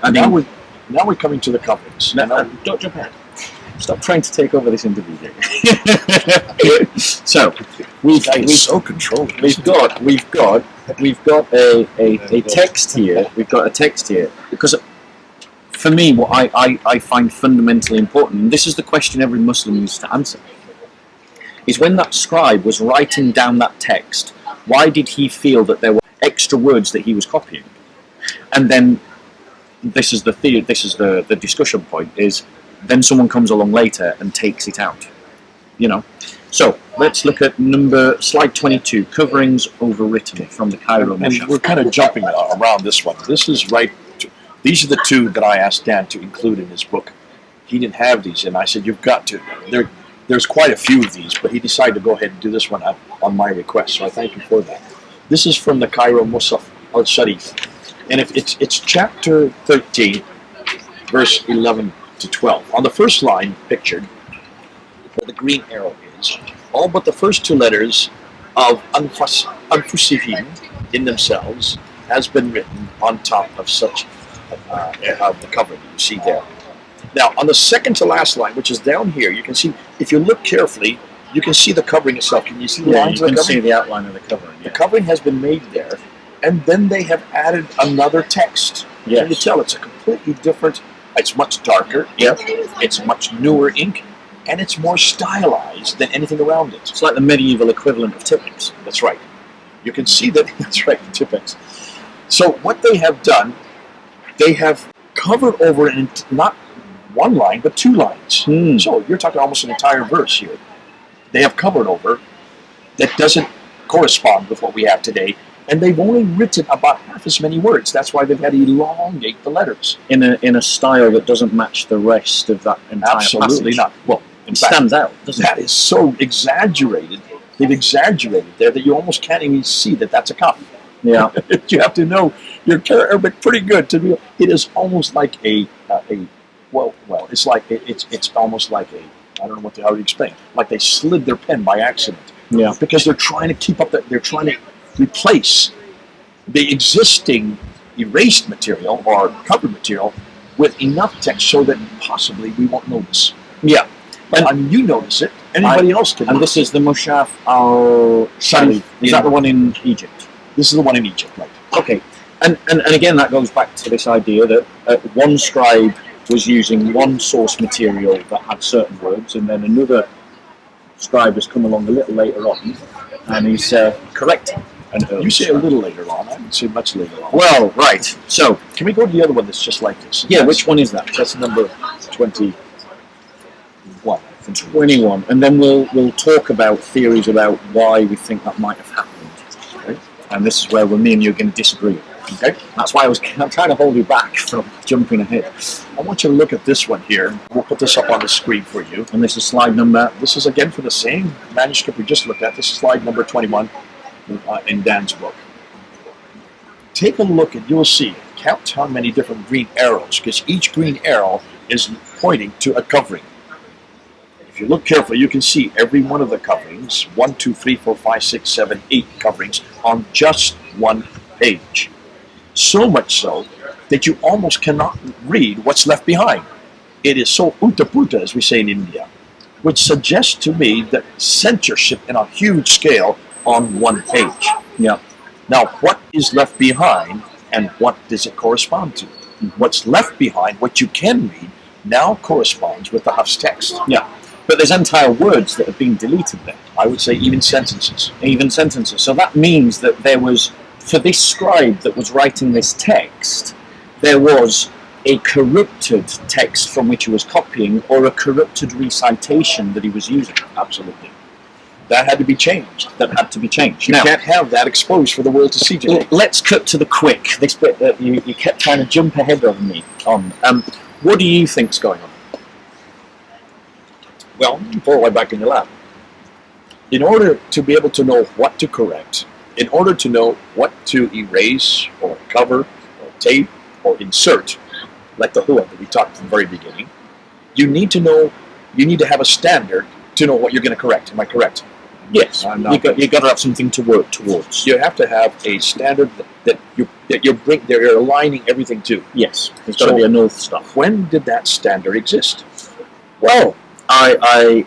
And now we're coming to the coverings. Don't jump ahead. Stop trying to take over this interview. So we've so controlled. We've got a text here. We've got a text here because for me, what I find fundamentally important, and this is the question every Muslim needs to answer, is when that scribe was writing down that text, why did he feel that there were extra words that he was copying? And then this is the discussion point is then someone comes along later and takes it out. So let's look at slide 22, coverings overwritten from the Cairo And we're kind of jumping around this one. This is these are the 2 that I asked Dan to include in his book. He didn't have these, and I said, you've got to. There's quite a few of these, but he decided to go ahead and do this one on my request, so I thank you for that. This is from the Cairo Musaf al-Sharif, and it's chapter 13, verse 11 to 12. On the first line, pictured, where the green arrow is, all but the first 2 letters of Anfusihim in themselves has been written on top of such of the cover that you see there. Now, on the second to last line, which is down here, you can see, if you look carefully, you can see the covering itself. Can you see the lines of the covering? You can see the outline of the covering. Yeah. The covering has been made there, and then they have added another text. Yes. Can you tell it's a completely different, it's much darker ink, it's much newer ink, and it's more stylized than anything around it. It's like the medieval equivalent of Tippins. That's right. You can see that, that's right, Tippins. So what they have done, they have covered over not 1 line, but 2 lines. So you're talking almost an entire verse here. They have covered over that doesn't correspond with what we have today, and they've only written about half as many words. That's why they've had to elongate the letters in a style that doesn't match the rest of that entire Absolutely passage. Not. Well, it stands out, doesn't it? That is so exaggerated. They've exaggerated there that you almost can't even see that that's a copy. Yeah, you have to know your Arabic pretty good to be. It is almost like it's like it's almost like I don't know how to explain. Like they slid their pen by accident. Yeah, because they're trying to keep up they're trying to replace the existing erased material or covered material with enough text so that possibly we won't notice. Yeah, and you notice it. Anybody else can. And this is the Mushaf al-Sharif. Is that the one in Egypt? This is the one in Egypt, right? Okay, and again that goes back to this idea that one scribe was using one source material that had certain words, and then another scribe has come along a little later on, and he's correcting. And you say a little later on. I didn't say much later on. Well, right. So, can we go to the other one that's just like this? Yeah, which one is that? That's number 21. 21, and then we'll talk about theories about why we think that might have happened. Okay? And this is where me and you are going to disagree. Okay, that's why I'm trying to hold you back from jumping ahead. I want you to look at this one here. We'll put this up on the screen for you. And this is slide number. This is again for the same manuscript we just looked at. This is slide number 21 in Dan's book. Take a look and you'll see. Count how many different green arrows, because each green arrow is pointing to a covering. If you look carefully, you can see every one of the coverings, 1, 2, 3, 4, 5, 6, 7, 8 coverings on just one page. So much so that you almost cannot read what's left behind. It is so uta-puta, as we say in India, which suggests to me that censorship in a huge scale on one page. Yeah. Now, what is left behind and what does it correspond to? What's left behind, what you can read, now corresponds with the Hafs text. Yeah. But there's entire words that have been deleted there. I would say even sentences. Even sentences. So that means that there was, for this scribe that was writing this text, there was a corrupted text from which he was copying, or a corrupted recitation that he was using. Absolutely. That had to be changed. That had to be changed. You can't have that exposed for the world to see today. Let's cut to the quick. This bit that you kept trying to jump ahead of me on. What do you think's going on? Well, you fall right back in your lap. In order to be able to know what to correct, in order to know what to erase or cover or tape or insert, like the hua that we talked from the very beginning, you need to have a standard to know what you're going to correct. Am I correct? Yes. You've got to have something to work towards. You have to have a standard that you're aligning everything to. Yes. There's got to be a North Star. When did that standard exist? Well, I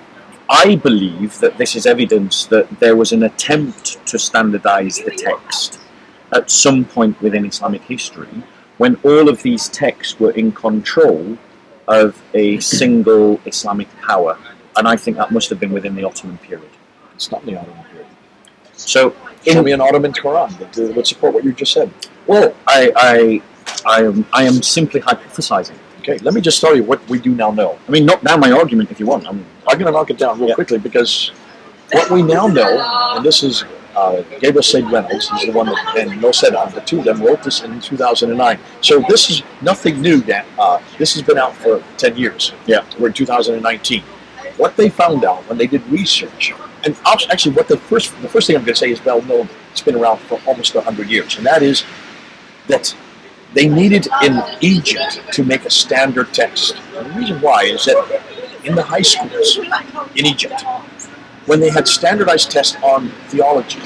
believe that this is evidence that there was an attempt to standardize the text at some point within Islamic history, when all of these texts were in control of a single Islamic power. And I think that must have been within the Ottoman period. It's not the Ottoman period. So, show me an Ottoman Quran that would support what you just said. Well, I am simply hypothesizing. Okay, let me just tell you what we do now know. I mean, knock down my argument if you want. I'm going to knock it down real quickly, because what we now know, and this is Gabriel Said Reynolds, he's the one that, and No Sedan, the two of them wrote this in 2009. So this is nothing new. That this has been out for 10 years. Yeah, we're in 2019. What they found out when they did research, and actually the first thing I'm going to say is well known. It's been around for almost 100 years, and that is that they needed in Egypt to make a standard text. And the reason why is that in the high schools in Egypt, when they had standardized tests on theology,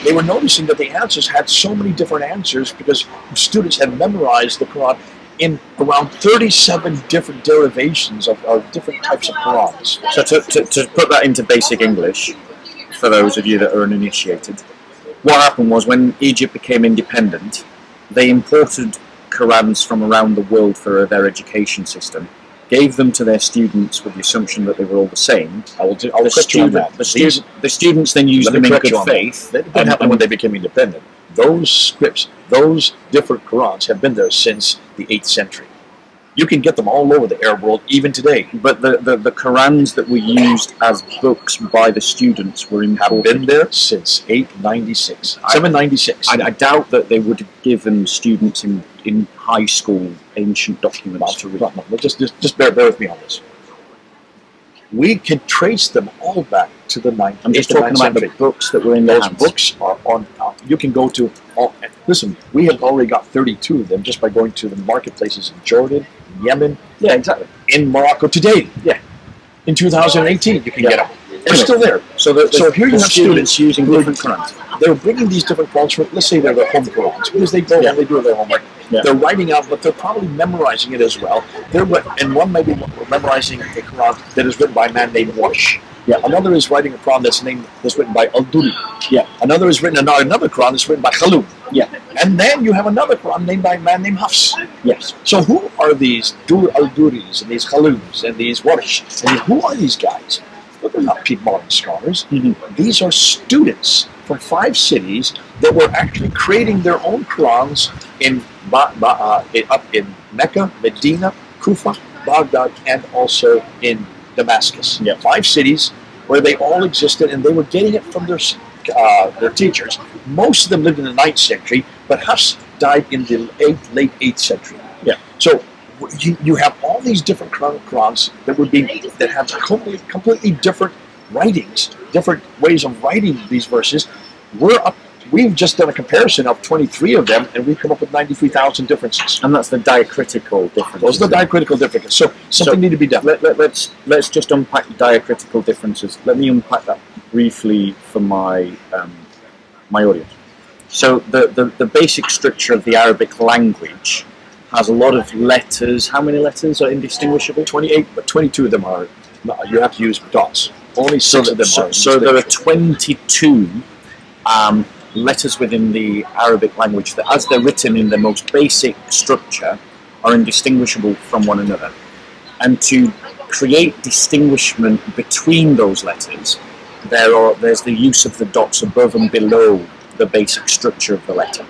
they were noticing that the answers had so many different answers because students had memorized the Quran in around 37 different derivations of different types of Qurans. So to put that into basic English, for those of you that are uninitiated, what happened was when Egypt became independent, they imported Qurans from around the world for their education system, gave them to their students with the assumption that they were all the same. The students then used them in good faith. That didn't happen when they became independent. Those scripts, those different Qurans have been there since the 8th century. You can get them all over the Arab world, even today. But the Qurans that were used as books by the students have been there since 796. I doubt that they would have given students in high school ancient documents to read. No, just bear with me on this. We can trace them all back to the 9th. I'm just talking about the books that were in those hands. Books are on. You can go to. Listen, we have already got 32 of them just by going to the marketplaces in Jordan, in Yemen, yeah, exactly, in Morocco today. Yeah, in 2018 you can get them. They're still there. So here you have students using different Qurans. They're bringing these different Qurans from, let's say they're their home Qurans, because they go and they do their homework. Yeah. They're writing out, but they're probably memorizing it as well. And one may be memorizing a Quran that is written by a man named Warsh. Yeah. Another is writing a Quran that's written by Al-Duri. Yeah. Another is written another Quran that's written by Khalun. Yeah. And then you have another Quran named by a man named Hafs. Yes. So who are these Al-Duris and these Khaluns and these Warsh? And who are these guys? But they're not modern scholars. Mm-hmm. These are students from 5 cities that were actually creating their own Qurans up in Mecca, Medina, Kufa, Baghdad, and also in Damascus. Yeah. 5 cities where they all existed, and they were getting it from their teachers. Most of them lived in the 9th century, but Hafs died in the late 8th century. Yeah. So you have all these different Qurans that have completely different writings, different ways of writing these verses. We've just done a comparison of 23 of them, and we've come up with 93,000 differences. And that's the diacritical differences. Those are the diacritical differences. So something needs to be done. Let's just unpack diacritical differences. Let me unpack that briefly for my my audience. So the basic structure of the Arabic language has a lot of letters. How many letters are indistinguishable? 28, but 22 of them are. You have to use dots. Only 6 of them are. So there are 22 letters within the Arabic language that, as they're written in the most basic structure, are indistinguishable from one another. And to create distinguishment between those letters, there's the use of the dots above and below the basic structure of the letter.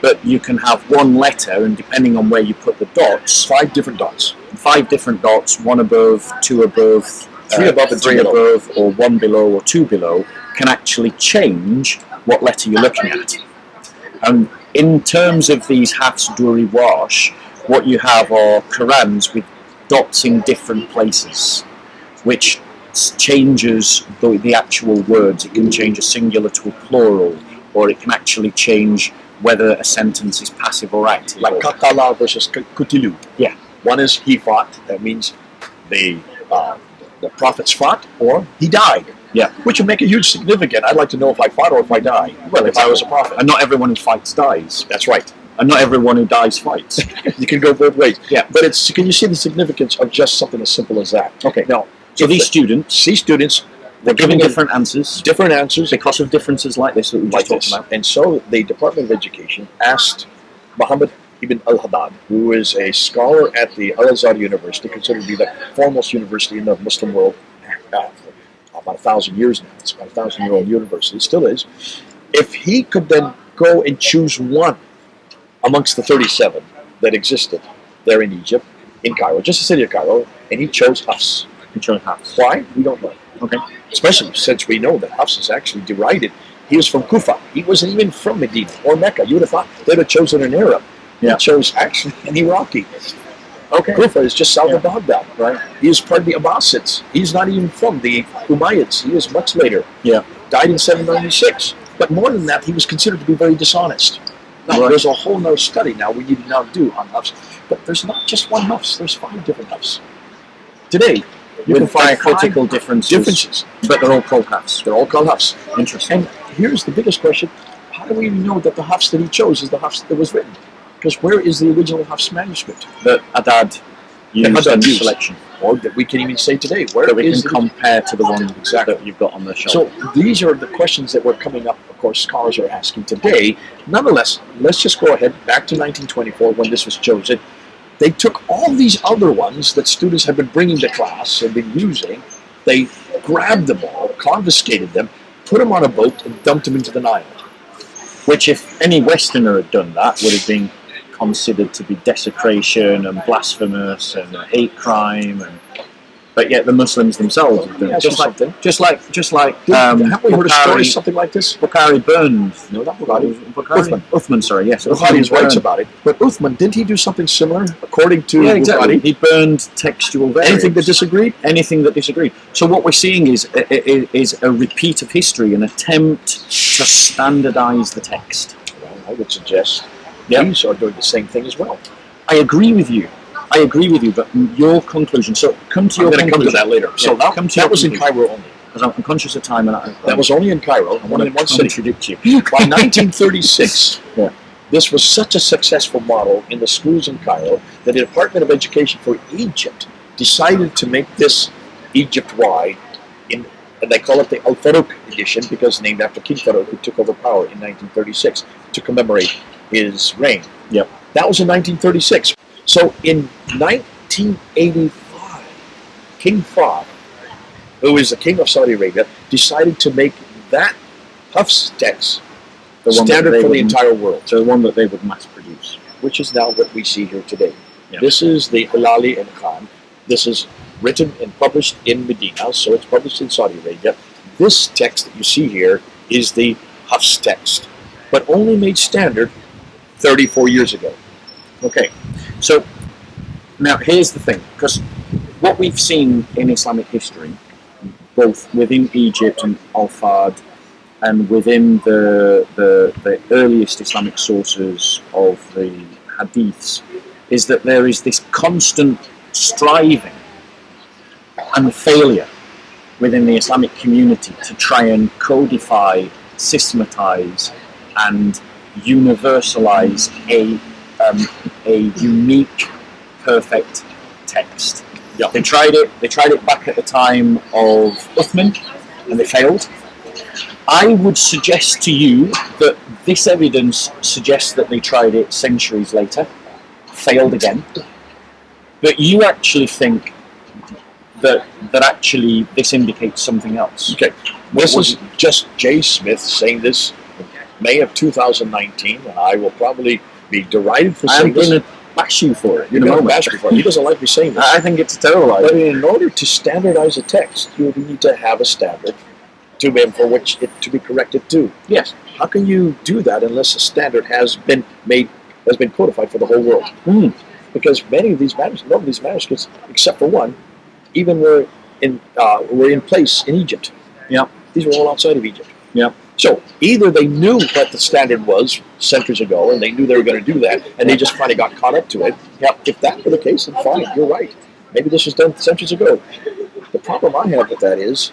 But you can have one letter, and depending on where you put the dots, 5 different dots. 5 different dots, 1 above, 2 above, 3 above and 3 2 below. above, or 1 below or 2 below, can actually change what letter you're looking at. And in terms of these Hafs, Duri, Warsh, what you have are Qurans with dots in different places, which changes the actual words. It can change a singular to a plural, or it can actually change whether a sentence is passive or active. Like Qatala versus Kutilu. Yeah. One is he fought, that means the prophets fought, or he died. Yeah. Which would make a huge significance. I'd like to know if I fought or if I die. Well, if I was a prophet. And not everyone who fights dies. That's right. And not everyone who dies fights. You can go both ways. Yeah. But can you see the significance of just something as simple as that? Okay. Now, So these students, they're giving different answers because of differences like this that we just talked about. And so the Department of Education asked Muhammad ibn al-Haddad, who is a scholar at the Al-Azhar University, considered to be the foremost university in the Muslim world, for about 1,000 years now. It's about a 1,000-year-old university. It still is. If he could then go and choose one amongst the 37 that existed there in Egypt, in Cairo, just the city of Cairo, and he chose Hafs. Why? We don't know. Okay. Especially since we know that Hafs is actually derided. He was from Kufa. He wasn't even from Medina or Mecca. You would have thought they'd have chosen an Arab. Yeah. He chose actually an Iraqi. Okay. Kufa is just south of Baghdad, right? He is part of the Abbasids. He's not even from the Umayyads. He was much later. Yeah. Died in 796. But more than that, he was considered to be very dishonest. Now, Right. there's a whole nother study now we need to now do on Hafs. But there's not just one Hafs. There's 5 different Hafs. Today, you can With find critical 5 differences. But they're all called Hafs. They're all called Hafs. Interesting. And here's the biggest question. How do we know that the Hafs that he chose is the Hafs that was written? Because where is the original Hafs manuscript? That Haddad used in the selection. Or that we can even say today. Where That we is can compare to the one Exactly. that you've got on the shelf. So these are the questions that were coming up, of course, scholars are asking today. Nonetheless, let's just go ahead back to 1924 when this was chosen. They took all these other ones that students had been bringing to class and been using, they grabbed them all, confiscated them, put them on a boat, and dumped them into the Nile. Which, if any Westerner had done that, would have been considered to be desecration and blasphemous and a hate crime, but yet the Muslims themselves have done it. Just like Haven't we heard a story something like this? Bukhari burned. No, not Bukhari. Uthman, sorry, yes. Bukhari writes about it. But Uthman, didn't he do something similar, according to exactly. Bukhari? He burned textual variants. Anything that disagreed? Anything that disagreed. So what we're seeing is a repeat of history, an attempt to standardise the text. Well, I would suggest Yep. these are doing the same thing as well. I agree with you, but your conclusion. So come to your I'm going to come to conclusion. that later. So Yeah, come to that your was in conclusion. Cairo only. Because I'm conscious of time, and That was only in Cairo, I want only in to one city. contradict you. By 1936, Yeah. this was such a successful model in the schools in Cairo that the Department of Education for Egypt decided to make this Egypt-wide, and they call it the Al-Farouk edition because named after King Farouk, who took over power in 1936 to commemorate his reign. Yep. That was in 1936. So in 1985, King Fahd who is the king of Saudi Arabia, decided to make that Hafs text The one that standard they for the would- entire world, So the one that they would mass produce. which is now what we see here today. Yeah. This is the Hilali and Khan. This is written and published in Medina, so it's published in Saudi Arabia. This text that you see here is the Hafs text, but only made standard 34 years ago. Okay, so now here's the thing, because what we've seen in Islamic history, both within Egypt and Al-Fard, and within the earliest Islamic sources of the hadiths, is that there is this constant striving and failure within the Islamic community to try and codify, systematize, and universalize a unique, perfect text. Yeah. They tried it. They tried it back at the time of Uthman, and they failed. I would suggest to you that this evidence suggests that they tried it centuries later, failed again. But you actually think that actually this indicates something else. Okay, this is just Jay Smith saying this in May of 2019, and I will probably be derided for I'm saying this. going to bash you for it. You're going to bash me for it. He doesn't like me saying this. I think it's a terrible But idea. in order to standardize a text, you need to have a standard to be for which it to be corrected to. Yes. How can you do that unless a standard has been codified for the whole world? Hmm. Because many of these manuscripts, except for one, even were in place in Egypt. Yeah. These were all outside of Egypt. Yeah. So either they knew what the standard was centuries ago, and they knew they were going to do that, and they just finally got caught up to it. Yeah. If that were the case, then fine, you're right. Maybe this was done centuries ago. The problem I have with that is,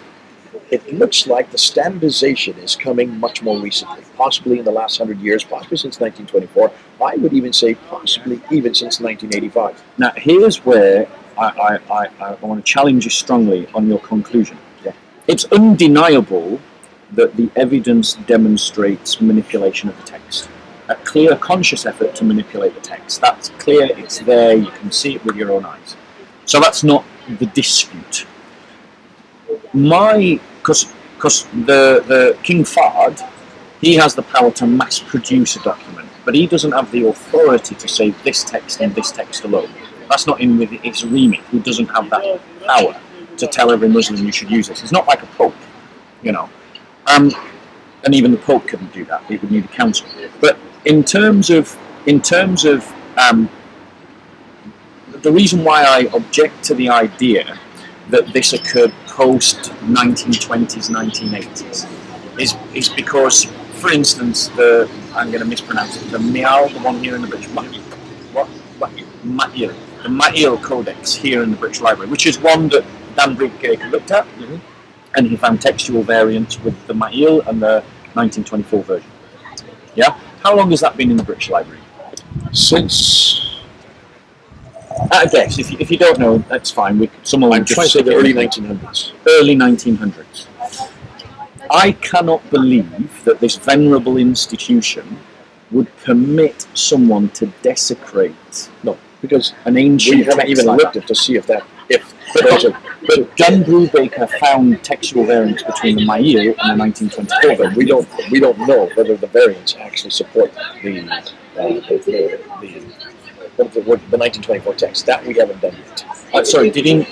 it looks like the standardization is coming much more recently, possibly in the last 100 years, possibly since 1924. I would even say possibly even since 1985. Now, here's where I want to challenge you strongly on your conclusion. Yeah. It's undeniable that the evidence demonstrates manipulation of the text. A clear, conscious effort to manipulate the text. That's clear, it's there, you can see it with your own eyes. So that's not the dispute. Because the King Fahd, he has the power to mass produce a document, but he doesn't have the authority to say this text and this text alone. That's not in with his remit. He doesn't have that power to tell every Muslim you should use this. It's not like a pope, you know. And even the pope couldn't do that. He would need a council. But in terms of the reason why I object to the idea that this occurred post 1920s, 1980s is because, for instance, I'm going to mispronounce it, the Mial, the one here in the British Ma'il, the Ma'il Codex here in the British Library, which is one that Dan Brigbaker looked at, and he found textual variants with the Ma'il and the 1924 version. Yeah? How long has that been in the British Library? Since At a guess, if you don't know, that's fine. Someone will I'm just trying to say stick the it early in. 1900s. Early 1900s. I cannot believe that this venerable institution would permit someone to desecrate No, because an ancient we haven't text even like looked that. at to see if there's a. But Dan Brubaker found textual variants between the Ma'il and the 1924 But version. we don't know whether the variants actually support the 1924 text. That we haven't done yet. Sorry, did Dan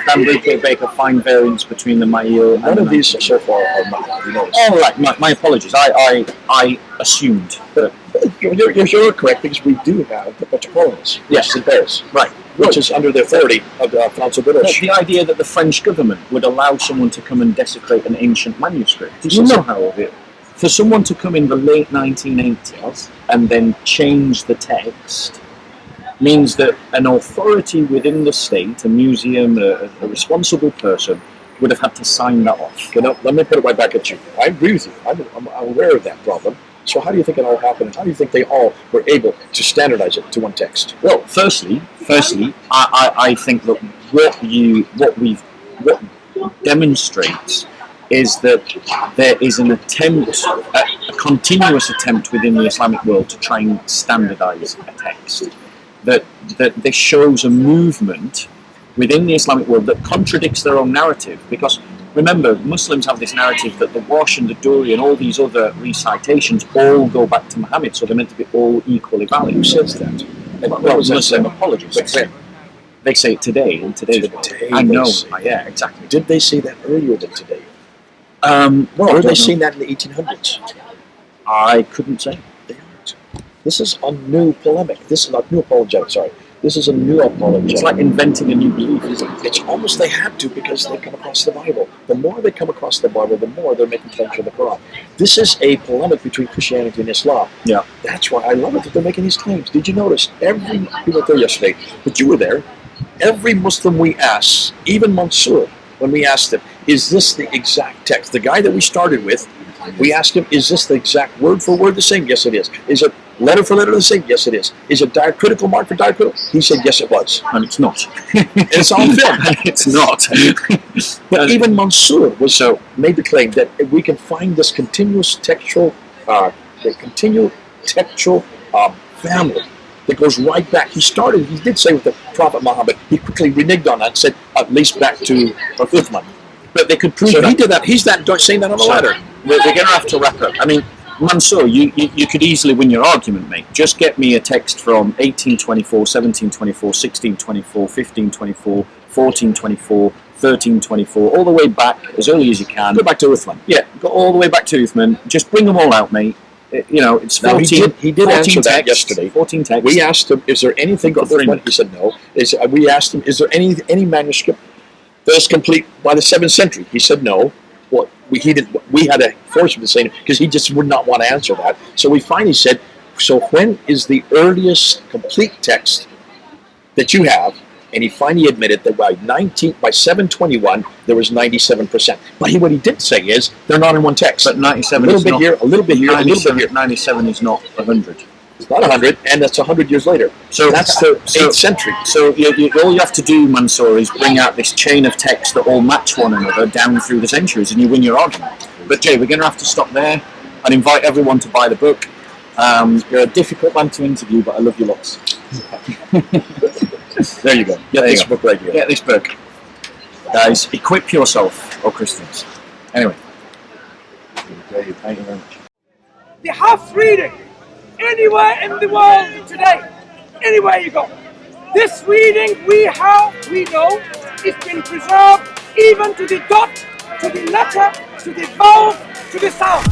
Brubaker find variants between the Ma'il and None the of these so far are not. We know. Oh, right, my apologies. I assumed that. You're correct, because we do have the Petropolitans, which Yes. is in Paris, Right. which is under the authority of Francois de But Roche. the idea that the French government would allow someone to come and desecrate an ancient manuscript. Did you know how of it? For someone to come in the late 1980s and then change the text means that an authority within the state, a museum, a responsible person, would have had to sign that off. Okay, now, let me put it right back at you. I agree with you. I'm aware of that problem. So how do you think it all happened? How do you think they all were able to standardize it to one text? Well, firstly, I think that what demonstrates is that there is an attempt, a continuous attempt within the Islamic world to try and standardize a text. That this shows a movement within the Islamic world that contradicts their own narrative, because remember, Muslims have this narrative that the Wash and the Duri and all these other recitations all go back to Muhammad, so they're meant to be all equally valid. Who says that? Well, Muslim apologists. They say it today, in today's world. I know. Yeah, exactly. Did they say that earlier than today? Well, or are they saying that in the 1800s? I couldn't say. They aren't. This is a new polemic. This is not new apologetic, sorry. This is a new apologetic. It's like inventing a new belief, isn't it? It's almost they had to because they come across the Bible. The more they come across the Bible, the more they're making claims for the Quran. This is a polemic between Christianity and Islam. Yeah. That's why I love it that they're making these claims. Did you notice? We were there yesterday, but you were there. Every Muslim we asked, even Mansour, when we asked him, is this the exact text? The guy that we started with, we asked him, is this the exact word for word the same? Yes, it is. Is it letter for letter the same? Yes, it is. Is it diacritical mark for diacritical? He said, yes, it was. And it's not. It's on film. It's not. But even Mansour made the claim that if we can find this continuous textual, family that goes right back. He did say with the Prophet Muhammad, he quickly reneged on that and said, at least back to Uthman. But they could prove that. He did that. He's saying that on the letter. We're going to have to wrap up. I mean, Mansour, you could easily win your argument, mate. Just get me a text from 1824, 1724, 1624, 1524, 1424, 1324, all the way back, as early as you can. Go back to Uthman. Yeah, go all the way back to Uthman. Just bring them all out, mate. It's 14. No, he did 14 answer that texts, yesterday. 14 texts. We asked him, is there anything got Uthman? He said no. We asked him, is there any manuscript that is complete by the 7th century? He said no. Well, we had to force him to say it because he just would not want to answer that. So we finally said, so when is the earliest complete text that you have? And he finally admitted that by 721 there was 97%. But what he did say is they're not in one text. But 97 a little is bit not, here, a little bit here, a little bit here. 97 is not 100. It's not 100, and that's 100 years later. So that's the 8th century. So all you have to do, Mansour, is bring out this chain of texts that all match one another down through the centuries, and you win your argument. But Jay, we're going to have to stop there and invite everyone to buy the book. You're a difficult man to interview, but I love you lots. There you go. Get this book right here. Get this book. Guys, equip yourself, oh Christians. Anyway. Thank you very much. The half reading anywhere in the world today, anywhere you go. This reading we know it's been preserved even to the dot, to the letter, to the vowel, to the sound.